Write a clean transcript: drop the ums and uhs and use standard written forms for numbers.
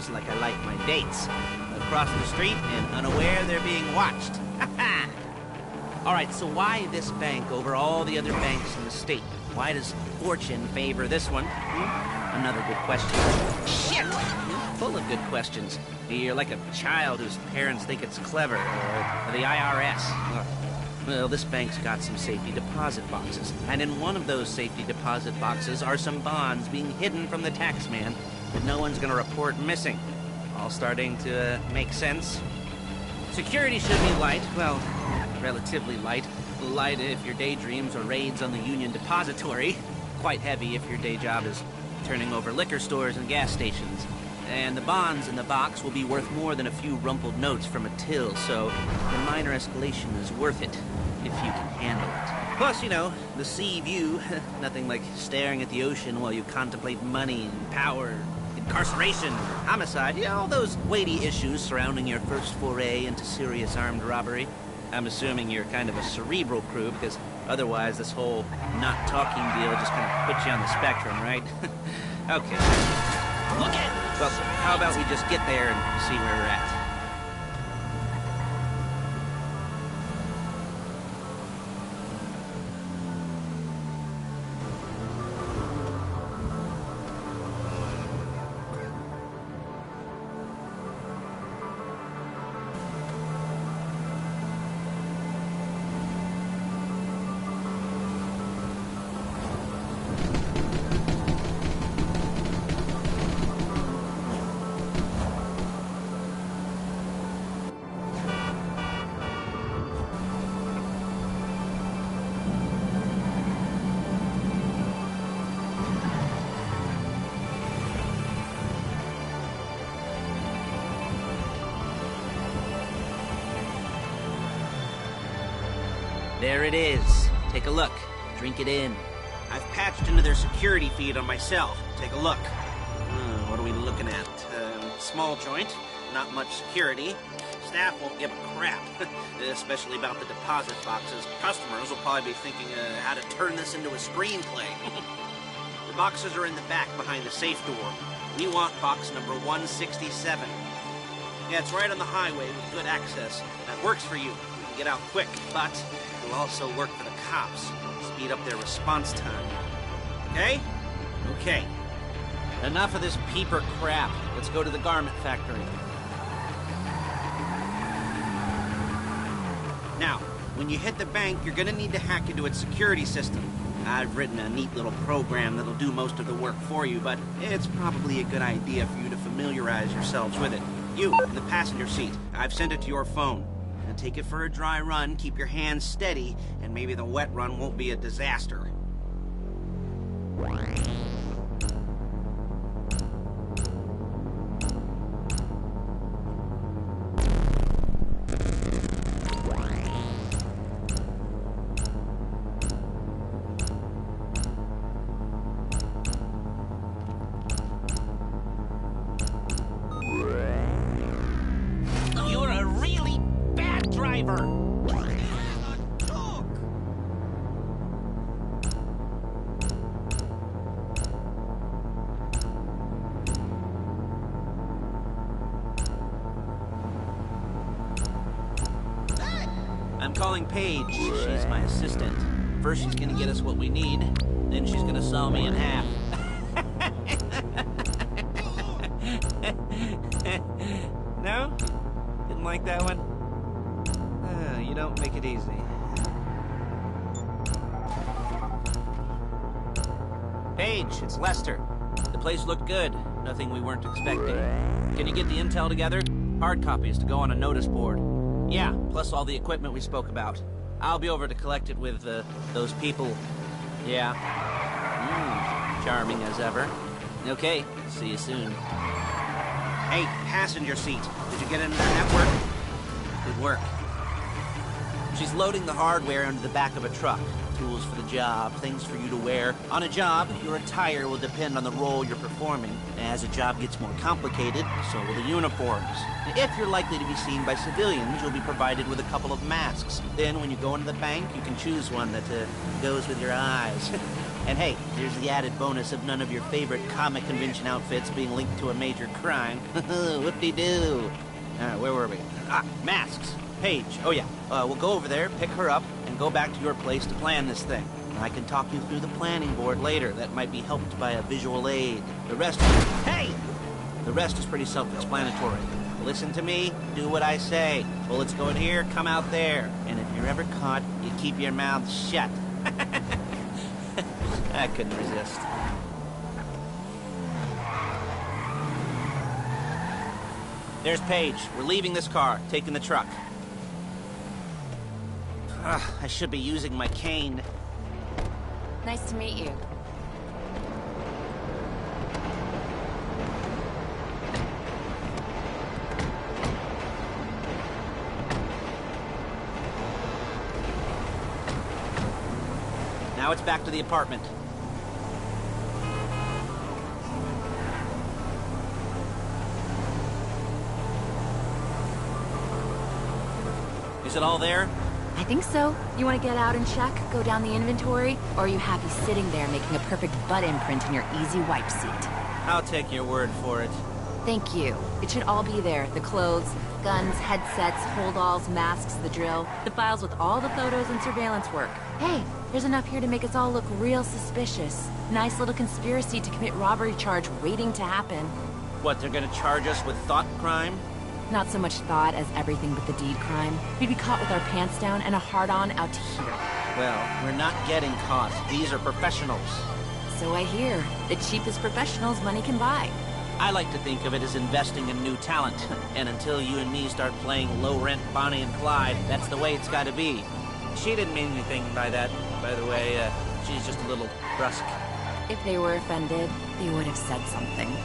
just like I like my dates. Across the street and unaware they're being watched. Alright, so why this bank over all the other banks in the state? Why does fortune favor this one? Another good question. Shit! Full of good questions. You're like a child whose parents think it's clever, or the IRS. Well, this bank's got some safety deposit boxes, and in one of those safety deposit boxes are some bonds being hidden from the tax man that no one's gonna report missing. All starting to make sense? Security should be light, well, relatively light. Light if your daydreams or raids on the Union Depository. Quite heavy if your day job is turning over liquor stores and gas stations. And the bonds in the box will be worth more than a few rumpled notes from a till, so the minor escalation is worth it, if you can handle it. Plus, you know, the sea view, nothing like staring at the ocean while you contemplate money and power, incarceration, homicide, you know, all those weighty issues surrounding your first foray into serious armed robbery. I'm assuming you're kind of a cerebral crew, because otherwise this whole not talking deal just kind of puts you on the spectrum, right? Okay. Look at! Well, how about we just get there and see where we're at? There it is. Take a look. Drink it in. I've patched into their security feed on myself. Take a look. What are we looking at? Small joint, not much security. Staff won't give a crap, especially about the deposit boxes. Customers will probably be thinking how to turn this into a screenplay. The boxes are in the back behind the safe door. We want box number 167. Yeah, it's right on the highway with good access. That works for you. Get out quick, but it'll also work for the cops. Speed up their response time. Okay? Okay. Enough of this peeper crap. Let's go to the garment factory. Now, when you hit the bank, you're gonna need to hack into its security system. I've written a neat little program that'll do most of the work for you, but it's probably a good idea for you to familiarize yourselves with it. You, in the passenger seat, I've sent it to your phone. Take it for a dry run, keep your hands steady, and maybe the wet run won't be a disaster. I'm calling Paige. She's my assistant. First she's gonna get us what we need, then she's gonna saw me in half. No? Didn't like that one? You don't make it easy. Paige, it's Lester. The place looked good. Nothing we weren't expecting. Can you get the intel together? Hard copies to go on a notice board. Yeah, plus all the equipment we spoke about. I'll be over to collect it with, those people. Yeah. Charming as ever. Okay, see you soon. Hey, passenger seat. Did you get into their network? Good work. She's loading the hardware into the back of a truck. Tools for the job, things for you to wear. On a job, your attire will depend on the role you're performing. As a job gets more complicated, so will the uniforms. If you're likely to be seen by civilians, you'll be provided with a couple of masks. Then, when you go into the bank, you can choose one that goes with your eyes. And hey, here's the added bonus of none of your favorite comic convention outfits being linked to a major crime. Whoop-de-doo. Where were we? Masks. Paige. Oh yeah. We'll go over there, pick her up, and go back to your place to plan this thing. I can talk you through the planning board later. That might be helped by a visual aid. The rest... Hey! The rest is pretty self-explanatory. Listen to me, do what I say. Bullets go in here, come out there. And if you're ever caught, you keep your mouth shut. I couldn't resist. There's Paige. We're leaving this car, taking the truck. I should be using my cane. Nice to meet you. Now it's back to the apartment. Is it all there? I think so. You want to get out and check? Go down the inventory? Or are you happy sitting there making a perfect butt imprint in your easy wipe seat? I'll take your word for it. Thank you. It should all be there. The clothes, guns, headsets, holdalls, masks, the drill, the files with all the photos and surveillance work. Hey, there's enough here to make us all look real suspicious. Nice little conspiracy to commit robbery charge waiting to happen. What, they're gonna charge us with thought crime? Not so much thought as everything but the deed crime. We'd be caught with our pants down and a hard-on out to here. Well, we're not getting caught. These are professionals. So I hear. The cheapest professionals money can buy. I like to think of it as investing in new talent. And until you and me start playing low-rent Bonnie and Clyde, that's the way it's gotta be. She didn't mean anything by that, by the way. She's just a little brusque. If they were offended, they would have said something.